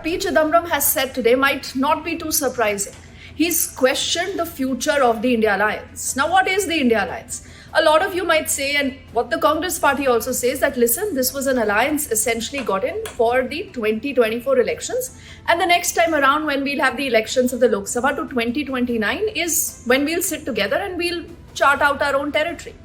what P. Chidambaram has said today might not be too surprising. He's questioned the future of the India Alliance. Now, what is the India Alliance? A lot of you might say, and what the Congress party also says, that listen, this was an alliance essentially got in for the 2024 elections. And the next time around, when we'll have the elections of the Lok Sabha to 2029, is when we'll sit together and we'll chart out our own territory.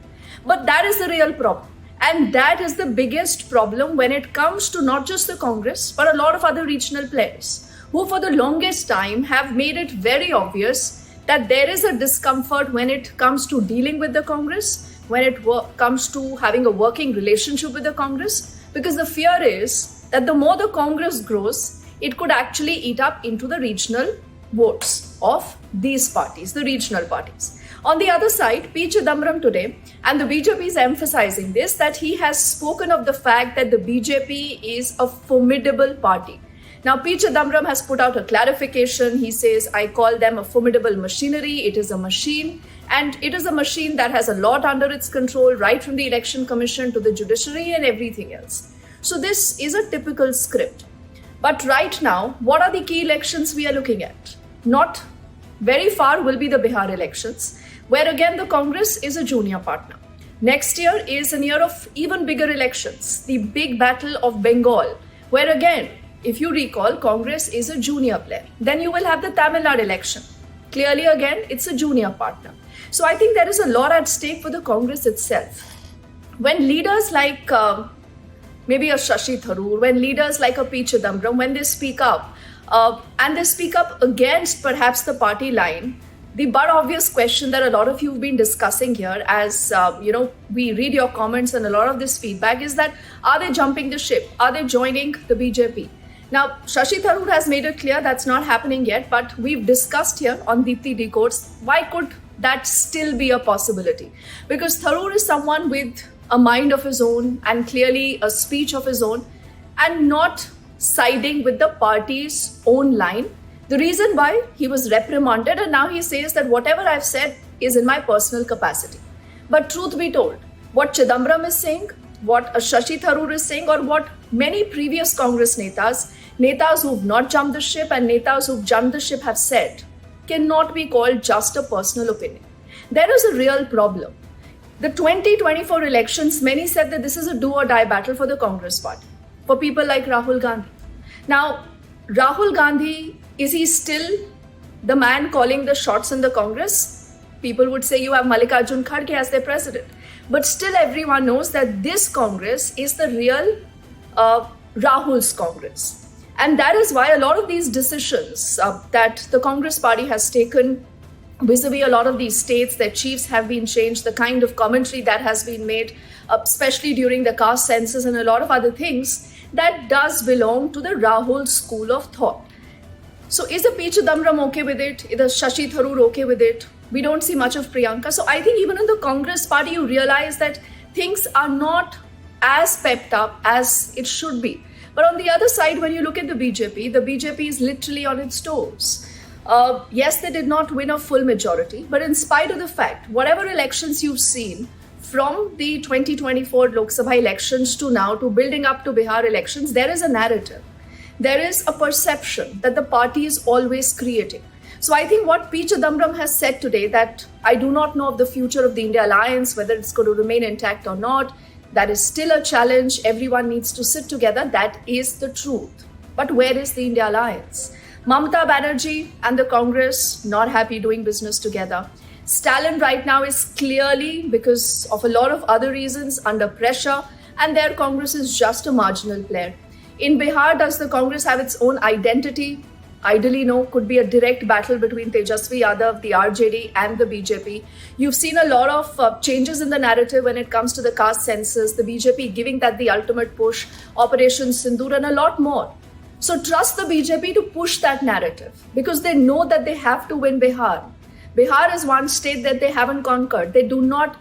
But that is the real problem. And that is the biggest problem when it comes to not just the Congress, but a lot of other regional players who for the longest time have made it very obvious that there is a discomfort when it comes to dealing with the Congress, when it comes to having a working relationship with the Congress, because the fear is that the more the Congress grows, it could actually eat up into the regional votes of these parties, the regional parties. On the other side, P. Chidambaram today, and the BJP is emphasizing this, that he has spoken of the fact that the BJP is a formidable party. Now, P. Chidambaram has put out a clarification. He says, I call them a formidable machinery. It is a machine. And it is a machine that has a lot under its control, right from the Election Commission to the judiciary and everything else. So this is a typical script. But right now, what are the key elections we are looking at? Not very far will be the Bihar elections, where again the Congress is a junior partner. Next year is a year of even bigger elections, the big battle of Bengal, where again, if you recall, Congress is a junior player. Then you will have the Tamil Nadu election. Clearly, again, it's a junior partner. So I think there is a lot at stake for the Congress itself. When leaders like maybe a Shashi Tharoor, when leaders like a P. Chidambaram, when they speak up, and they speak up against perhaps the party line, the but obvious question that a lot of you have been discussing here as, we read your comments and a lot of this feedback is that, are they jumping the ship? Are they joining the BJP? Now, Shashi Tharoor has made it clear that's not happening yet, but we've discussed here on Deepthi Decodes, why could that still be a possibility? Because Tharoor is someone with a mind of his own and clearly a speech of his own and not siding with the party's own line. The reason why he was reprimanded and now he says that whatever I've said is in my personal capacity. But truth be told, what Chidambaram is saying, what Shashi Tharoor is saying, or what many previous Congress netas who've not jumped the ship and netas who've jumped the ship have said, cannot be called just a personal opinion. There is a real problem. The 2024 elections, many said that this is a do or die battle for the Congress party, for people like Rahul Gandhi. Now, Rahul Gandhi, is he still the man calling the shots in the Congress? People would say you have Mallikarjun Kharge as their president. But still everyone knows that this Congress is the real Rahul's Congress. And that is why a lot of these decisions that the Congress party has taken vis-a-vis a lot of these states, their chiefs have been changed, the kind of commentary that has been made, especially during the caste census and a lot of other things, that does belong to the Rahul school of thought. So is the P. Chidambaram okay with it? Is the Shashi Tharoor okay with it? We don't see much of Priyanka. So I think even in the Congress party, you realize that things are not as pepped up as it should be. But on the other side, when you look at the BJP is literally on its toes. Yes, they did not win a full majority, but in spite of the fact, whatever elections you've seen from the 2024 Lok Sabha elections to now, to building up to Bihar elections, there is a narrative. There is a perception that the party is always creating. So I think what P. Chidambaram has said today, that I do not know of the future of the India Alliance, whether it's going to remain intact or not, that is still a challenge. Everyone needs to sit together. That is the truth. But where is the India Alliance? Mamata Banerjee and the Congress not happy doing business together. Stalin right now is clearly, because of a lot of other reasons, under pressure, and their Congress is just a marginal player. In Bihar, does the Congress have its own identity? Ideally, no. Could be a direct battle between Tejasvi Yadav, the RJD, and the BJP. You've seen a lot of changes in the narrative when it comes to the caste census, the BJP giving that the ultimate push, Operation Sindoor, and a lot more. So trust the BJP to push that narrative because they know that they have to win Bihar. Bihar is one state that they haven't conquered. They do not,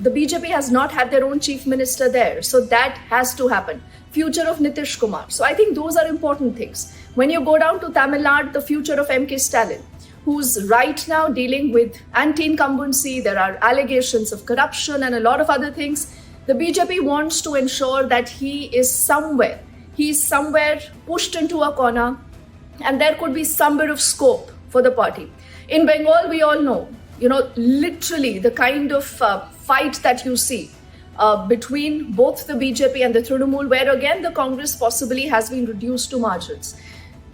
the BJP has not had their own chief minister there. So that has to happen. Future of Nitish Kumar. So I think those are important things. When you go down to Tamil Nadu, the future of M.K. Stalin, who's right now dealing with anti-incumbency, there are allegations of corruption and a lot of other things. The BJP wants to ensure that he is somewhere he's somewhere pushed into a corner, and there could be some bit of scope for the party. In Bengal, we all know, literally the kind of fight that you see between both the BJP and the Trinamool, where again the Congress possibly has been reduced to margins.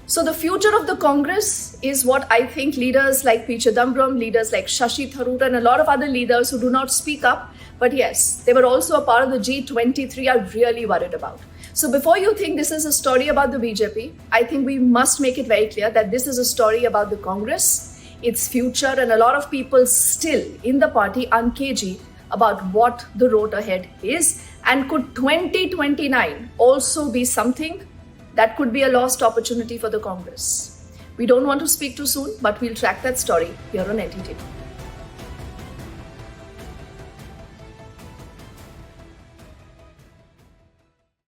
So the future of the Congress is what I think leaders like P. Chidambaram, leaders like Shashi Tharoor, and a lot of other leaders who do not speak up, but yes, they were also a part of the G23, are really worried about. So before you think this is a story about the BJP, I think we must make it very clear that this is a story about the Congress, its future, and a lot of people still in the party uncagey about what the road ahead is. And could 2029 also be something that could be a lost opportunity for the Congress? We don't want to speak too soon, but we'll track that story here on NTT.